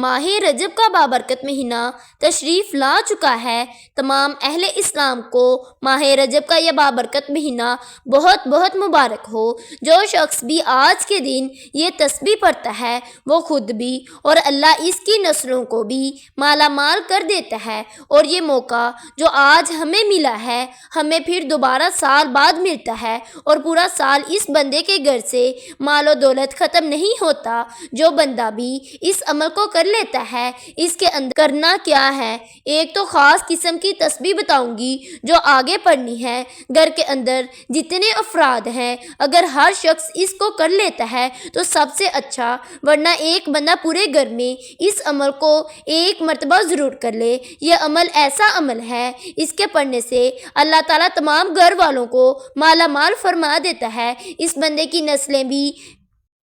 ماہ رجب کا بابرکت مہینہ تشریف لا چکا ہے۔ تمام اہل اسلام کو ماہ رجب کا یہ بابرکت مہینہ بہت بہت مبارک ہو۔ جو شخص بھی آج کے دن یہ تسبیح پڑھتا ہے وہ خود بھی اور اللہ اس کی نسلوں کو بھی مالا مال کر دیتا ہے، اور یہ موقع جو آج ہمیں ملا ہے ہمیں پھر دوبارہ سال بعد ملتا ہے، اور پورا سال اس بندے کے گھر سے مال و دولت ختم نہیں ہوتا۔ جو بندہ بھی اس عمل کو کر لیتا ہے، اس کے اندر کرنا کیا ہے، ایک تو خاص قسم کی تسبیح بتاؤں گی جو آگے پڑھنی ہے۔ گھر کے اندر جتنے افراد ہیں اگر ہر شخص اس کو کر لیتا ہے تو سب سے اچھا، ورنہ ایک بندہ پورے گھر میں اس عمل کو ایک مرتبہ ضرور کر لے۔ یہ عمل ایسا عمل ہے، اس کے پڑھنے سے اللہ تعالیٰ تمام گھر والوں کو مالا مال فرما دیتا ہے۔ اس بندے کی نسلیں بھی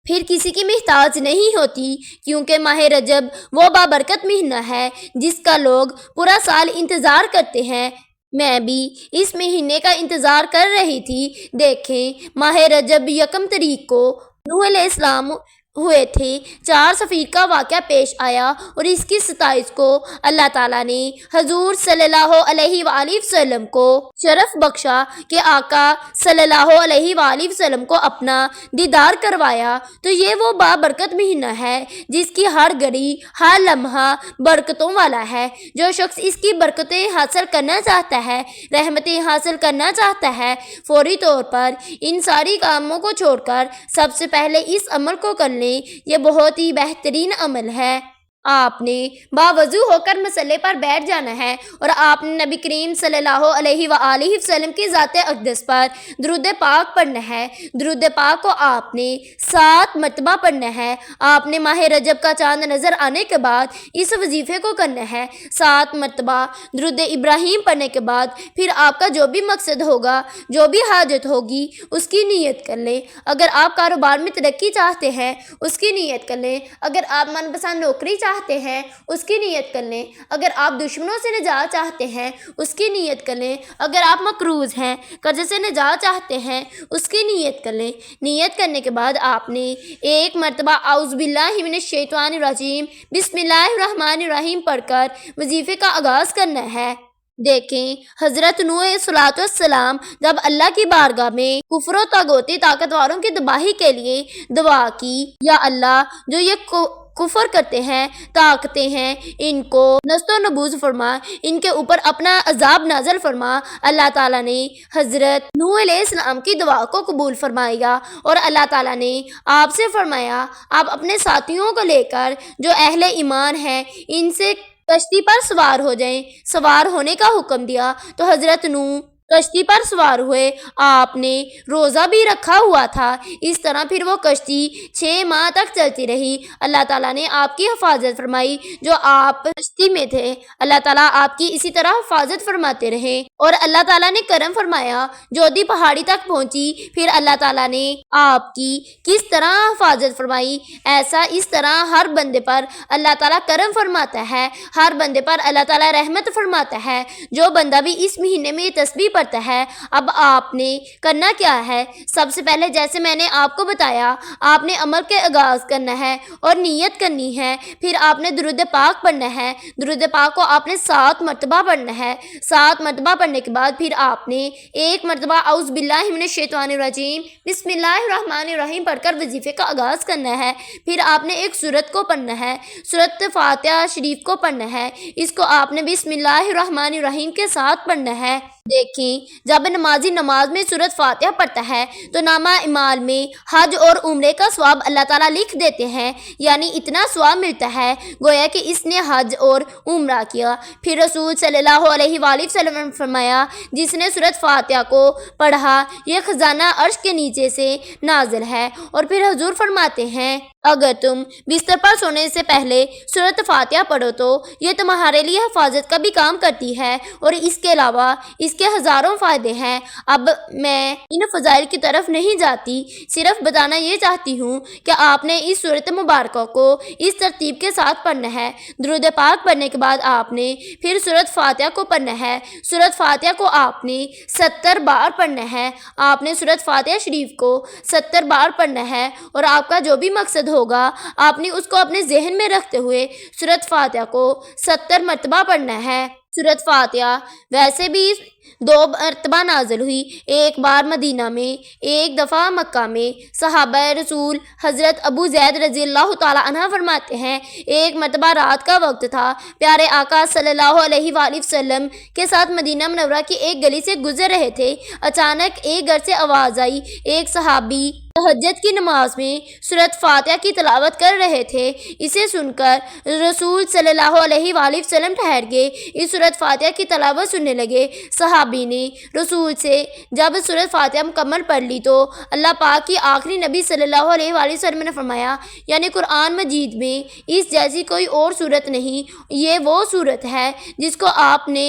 پھر کسی کی محتاج نہیں ہوتی، کیونکہ ماہ رجب وہ بابرکت مہینہ ہے جس کا لوگ پورا سال انتظار کرتے ہیں۔ میں بھی اس مہینے کا انتظار کر رہی تھی۔ دیکھیں، ماہ رجب یکم تاریخ کو نوح علیہ السلام ہوئے تھے، 4 سفیر کا واقعہ پیش آیا، اور اس کی 27 کو اللہ تعالیٰ نے حضور صلی اللہ علیہ وآلہ وسلم کو شرف بخشا کہ آقا صلی اللہ علیہ وآلہ وسلم کو اپنا دیدار کروایا۔ تو یہ وہ بابرکت مہینہ ہے جس کی ہر گھڑی ہر لمحہ برکتوں والا ہے۔ جو شخص اس کی برکتیں حاصل کرنا چاہتا ہے، رحمتیں حاصل کرنا چاہتا ہے، فوری طور پر ان ساری کاموں کو چھوڑ کر سب سے پہلے اس عمل کو کر لیں۔ یہ بہت ہی بہترین عمل ہے۔ آپ نے باوضو ہو کر مسلح پر بیٹھ جانا ہے، اور آپ نے نبی کریم صلی اللہ علیہ وآلہ وسلم کی ذات اقدس پر درود پاک پڑھنا ہے۔ درود پاک کو آپ نے 7 مرتبہ پڑھنا ہے۔ آپ نے ماہ رجب کا چاند نظر آنے کے بعد اس وظیفے کو کرنا ہے۔ 7 مرتبہ درود ابراہیم پڑھنے کے بعد پھر آپ کا جو بھی مقصد ہوگا، جو بھی حاجت ہوگی، اس کی نیت کر لیں۔ اگر آپ کاروبار میں ترقی چاہتے ہیں اس کی نیت کر لیں۔ اگر آپ من پسند نوکری چاہتے ہیں اس کی نیت کر لیں۔ اگر آپ دشمنوں سے نجات چاہتے ہیں اس کی نیت کر لیں۔ اگر آپ مقروض ہیں، قرضے سے نجات چاہتے ہیں، اس کی نیت کر لیں۔ نیت کرنے کے بعد آپ نے 1 مرتبہ اعوذ باللہ من الشیطان الرجیم بسم اللہ الرحمن الرحیم پڑھ کر وظیفے کا آغاز کرنا ہے۔ دیکھیں، حضرت نوح علیہ السلام جب اللہ کی بارگاہ میں کفر و طاغوتی طاقتوروں کی تباہی کے لیے دعا کی، یا اللہ جو یہ کفر کرتے ہیں، طاقتیں ہیں، ان کو نست و نبوز فرما، ان کے اوپر اپنا عذاب نازل فرما۔ اللہ تعالیٰ نے حضرت نوح علیہ السلام کی دعا کو قبول فرمایا، اور اللہ تعالیٰ نے آپ سے فرمایا آپ اپنے ساتھیوں کو لے کر جو اہل ایمان ہیں ان سے کشتی پر سوار ہو جائیں۔ سوار ہونے کا حکم دیا تو حضرت نوح کشتی پر سوار ہوئے۔ آپ نے روزہ بھی رکھا ہوا تھا۔ اس طرح پھر وہ کشتی 6 ماہ تک چلتی رہی۔ اللہ تعالیٰ نے آپ کی حفاظت فرمائی۔ جو آپ کشتی میں تھے اللہ تعالیٰ آپ کی اسی طرح حفاظت فرماتے رہے، اور اللہ تعالیٰ نے کرم فرمایا۔ جودھی پہاڑی تک پہنچی، پھر اللہ تعالیٰ نے آپ کی کس طرح حفاظت فرمائی۔ ایسا اس طرح ہر بندے پر اللہ تعالیٰ کرم فرماتا ہے، ہر بندے پر اللہ تعالیٰ رحمت فرماتا ہے۔ جو بندہ بھی اس مہینے میں یہ تسبیح پڑھتا ہے، اب آپ نے کرنا کیا ہے؟ سب سے پہلے جیسے میں نے آپ کو بتایا، آپ نے عمل کے آغاز کرنا ہے اور نیت کرنی ہے۔ پھر آپ نے درود پاک پڑھنا ہے۔ درود پاک کو آپ نے 7 مرتبہ پڑھنا ہے۔ 7 مرتبہ پڑھنے کے بعد پھر آپ نے 1 مرتبہ اعوذ باللہ من الشیطان الرجیم بسم اللہ الرحمن الرحیم پڑھ کر وظیفے کا آغاز کرنا ہے۔ پھر آپ نے ایک سورت کو پڑھنا ہے، سورت فاتحہ شریف کو پڑھنا ہے۔ اس کو آپ نے بسم اللہ الرحمن الرحیم کے ساتھ پڑھنا ہے۔ دیکھیں، جب نمازی نماز میں سورت فاتحہ پڑھتا ہے تو نامہ اعمال میں حج اور عمرے کا ثواب اللہ تعالیٰ لکھ دیتے ہیں، یعنی اتنا ثواب ملتا ہے گویا کہ اس نے حج اور عمرہ کیا۔ پھر رسول صلی اللہ علیہ وآلہ وسلم نے فرمایا جس نے سورت فاتحہ کو پڑھا یہ خزانہ عرش کے نیچے سے نازل ہے۔ اور پھر حضور فرماتے ہیں اگر تم بستر پر سونے سے پہلے سورت فاتحہ پڑھو تو یہ تمہارے لیے حفاظت کا بھی کام کرتی ہے، اور اس کے علاوہ اس کے ہزاروں فائدے ہیں۔ اب میں ان فضائل کی طرف نہیں جاتی، صرف بتانا یہ چاہتی ہوں کہ آپ نے اس سورت مبارکہ کو اس ترتیب کے ساتھ پڑھنا ہے۔ درود پاک پڑھنے کے بعد آپ نے پھر سورت فاتحہ کو پڑھنا ہے۔ سورت فاتحہ کو آپ نے 70 بار پڑھنا ہے۔ آپ نے سورت فاتحہ شریف کو 70 بار پڑھنا ہے، اور آپ کا جو بھی مقصد ہوگا آپ نے اس کو اپنے ذہن میں رکھتے ہوئے سورت فاتحہ کو 70 مرتبہ پڑھنا ہے۔ سورت فاتحہ ویسے بھی 2 مرتبہ نازل ہوئی، ایک بار مدینہ میں، ایک دفعہ مکہ میں۔ صحابہ رسول حضرت ابو زید رضی اللہ تعالیٰ عنہ فرماتے ہیں، ایک مرتبہ رات کا وقت تھا، پیارے آقا صلی اللہ علیہ وآلہ وسلم کے ساتھ مدینہ منورہ کی ایک گلی سے گزر رہے تھے۔ اچانک ایک گھر سے آواز آئی، ایک صحابی تہجد کی نماز میں سورت فاتحہ کی تلاوت کر رہے تھے۔ اسے سن کر رسول صلی اللہ علیہ وآلہ وسلم ٹھہر گئے، اس سورت فاتحہ کی تلاوت سننے لگے۔ صحابی نے رسول سے جب سورت فاتحہ مکمل پڑھ لی تو اللہ پاک کی آخری نبی صلی اللہ علیہ وآلہ وسلم نے فرمایا، یعنی قرآن مجید میں اس جیسی کوئی اور صورت نہیں، یہ وہ صورت ہے جس کو آپ نے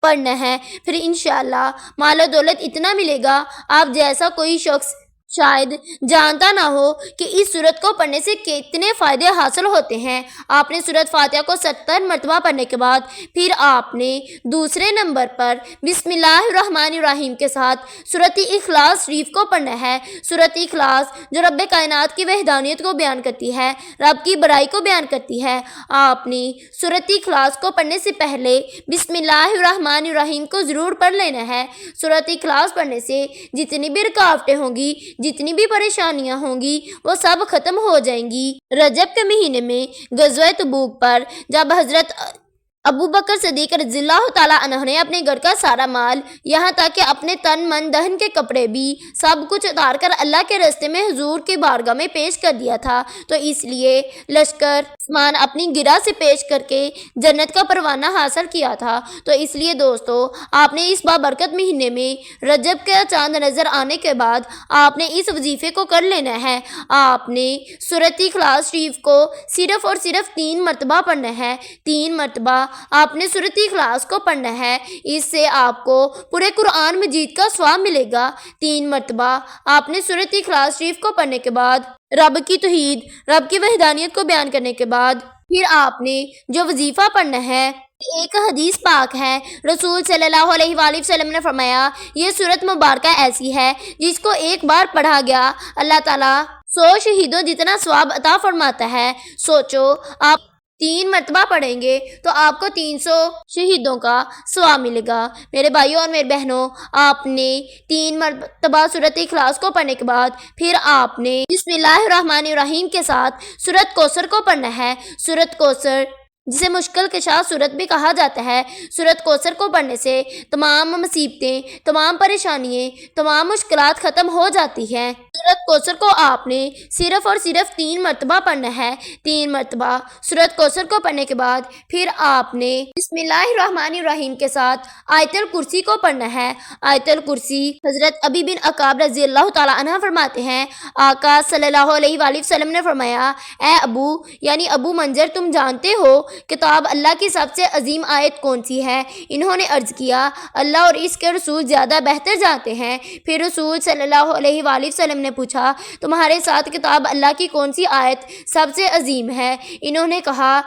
پڑھنا ہے، پھر انشاءاللہ مال و دولت اتنا ملے گا آپ جیسا کوئی شخص شاید جانتا نہ ہو کہ اس سورت کو پڑھنے سے کتنے فائدے حاصل ہوتے ہیں۔ آپ نے سورت فاتحہ کو 70 مرتبہ پڑھنے کے بعد پھر آپ نے دوسرے نمبر پر بسم اللہ الرحمن الرحیم کے ساتھ سورت اخلاص شریف کو پڑھنا ہے۔ سورت اخلاص جو رب کائنات کی وحدانیت کو بیان کرتی ہے، رب کی بڑائی کو بیان کرتی ہے، آپ نے سورت اخلاص کو پڑھنے سے پہلے بسم اللہ الرحمن الرحیم کو ضرور پڑھ لینا ہے۔ سورت اخلاص پڑھنے سے جتنی بھی رکاوٹیں ہوں گی، جتنی بھی پریشانیاں ہوں گی، وہ سب ختم ہو جائیں گی۔ رجب کے مہینے میں غزوہ تبوک پر جب حضرت ابو بکر صدیق رضی اللہ تعالیٰ عنہ نے اپنے گھر کا سارا مال، یہاں تک کہ اپنے تن من دہن کے کپڑے بھی سب کچھ اتار کر اللہ کے راستے میں حضور کی بارگاہ میں پیش کر دیا تھا، تو اس لیے لشکر عثمان اپنی گرہ سے پیش کر کے جنت کا پروانہ حاصل کیا تھا۔ تو اس لیے دوستو، آپ نے اس بابرکت مہینے میں رجب کا چاند نظر آنے کے بعد آپ نے اس وظیفے کو کر لینا ہے۔ آپ نے سورت اخلاص شریف کو صرف اور صرف 3 مرتبہ پڑھنا ہے۔ 3 مرتبہ آپ نے سورت اخلاص کو پڑھنا ہے، اس سے آپ کو پورے قرآن مجید کا ثواب ملے گا۔ 3 مرتبہ آپ نے سورت اخلاص شریف کو پڑھنے کے بعد رب کی توحید، رب کی وحدانیت کو بیان کرنے کے بعد پھر آپ نے جو وظیفہ پڑھنا ہے، ایک حدیث پاک ہے، رسول صلی اللہ علیہ وآلہ وسلم نے فرمایا، یہ سورت مبارکہ ایسی ہے جس کو ایک بار پڑھا گیا اللہ تعالیٰ 100 شہیدوں جتنا ثواب عطا فرماتا ہے۔ سوچو، آپ 3 مرتبہ پڑھیں گے تو آپ کو 300 شہیدوں کا ثواب ملے گا۔ میرے بھائیوں اور میرے بہنوں، آپ نے 3 مرتبہ سورت اخلاص کو پڑھنے کے بعد پھر آپ نے بسم اللہ الرحمن الرحیم کے ساتھ سورت کوثر کو پڑھنا ہے۔ سورت کوثر جسے مشکل کشا سورت بھی کہا جاتا ہے، سورت کوثر کو پڑھنے سے تمام مصیبتیں، تمام پریشانیاں، تمام مشکلات ختم ہو جاتی ہیں۔ سورت کوثر کو آپ نے صرف اور صرف 3 مرتبہ پڑھنا ہے۔ 3 مرتبہ سورت کوثر کو پڑھنے کے بعد پھر آپ نے بسم اللہ الرحمن الرحیم کے ساتھ آیت الکرسی کو پڑھنا ہے۔ آیت الکرسی حضرت ابی بن عقاب رضی اللہ تعالیٰ عنہ فرماتے ہیں، آقا صلی اللہ علیہ وآلہ وسلم نے فرمایا، اے ابو یعنی ابو منظر، تم جانتے ہو کتاب اللہ کی سب سے عظیم آیت کون سی ہے؟ انہوں نے عرض کیا، اللہ اور اس کے رسول زیادہ بہتر جانتے ہیں۔ پھر رسول صلی اللہ علیہ وآلہ وسلم نے پوچھا، تمہارے ساتھ کتاب اللہ کی کون سی آیت سب سے عظیم ہے؟ انہوں نے کہا،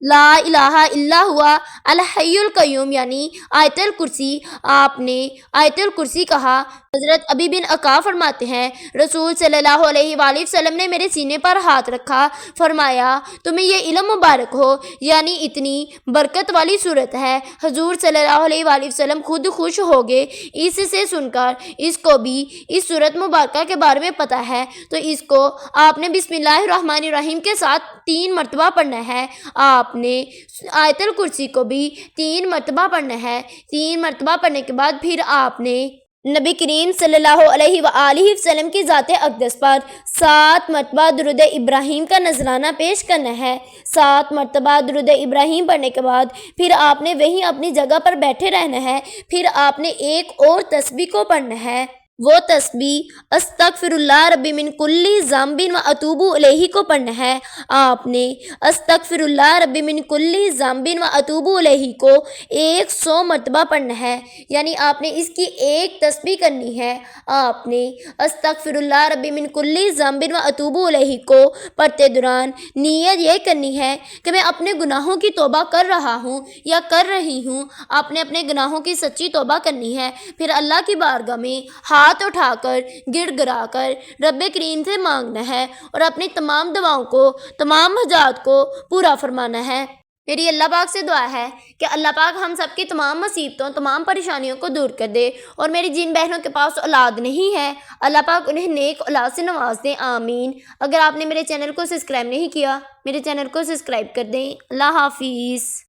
لا الہ الا ہوا الحی القیوم یعنی آیت الکرسی۔ آپ نے آیت الکرسی کہا۔ حضرت ابی بن عقاب فرماتے ہیں، رسول صلی اللہ علیہ وآلہ وسلم نے میرے سینے پر ہاتھ رکھا، فرمایا، تمہیں یہ علم مبارک ہو، یعنی اتنی برکت والی صورت ہے۔ حضور صلی اللہ علیہ وآلہ وسلم خود خوش ہو گئے اس سے سن کر، اس کو بھی اس صورت مبارکہ کے بارے میں پتہ ہے، تو اس کو آپ نے بسم اللہ الرحمن الرحیم کے ساتھ 3 مرتبہ پڑھنا ہے۔ آپ نے آیت الکرسی کو بھی 3 مرتبہ پڑھنا ہے۔ 3 مرتبہ پڑھنے کے بعد پھر آپ نے نبی کریم صلی اللہ علیہ وآلہ وسلم کی ذات اقدس پر 7 مرتبہ درود ابراہیم کا نذرانہ پیش کرنا ہے۔ 7 مرتبہ درود ابراہیم پڑھنے کے بعد پھر آپ نے وہیں اپنی جگہ پر بیٹھے رہنا ہے۔ پھر آپ نے ایک اور تسبیح کو پڑھنا ہے۔ وہ تسبیح استغفراللہ ربی من کلی ذنب و اتوب الیہ کو پڑھنا ہے۔ آپ نے استغفراللہ ربی من کلی ذنب و اتوب الیہ کو 100 مرتبہ پڑھنا ہے، یعنی آپ نے اس کی ایک تسبیح کرنی ہے۔ آپ نے استغفراللہ ربی من کلی ذنب و اتوب الیہ کو پڑھتے دوران نیت یہ کرنی ہے کہ میں اپنے گناہوں کی توبہ کر رہا ہوں یا کر رہی ہوں۔ آپ نے اپنے گناہوں کی سچی توبہ کرنی ہے، پھر اللہ کی بارگاہ میں ہاتھ اٹھا کر گڑ گڑا کر رب کریم سے مانگنا ہے اور اپنی تمام دعاؤں کو، تمام حاجات کو پورا فرمانا ہے۔ میری اللہ پاک سے دعا ہے کہ اللہ پاک ہم سب کی تمام مصیبتوں، تمام پریشانیوں کو دور کر دے، اور میری جن بہنوں کے پاس اولاد نہیں ہے اللہ پاک انہیں نیک اولاد سے نواز دیں، آمین۔ اگر آپ نے میرے چینل کو سبسکرائب نہیں کیا، میرے چینل کو سبسکرائب کر دیں۔ اللہ حافظ۔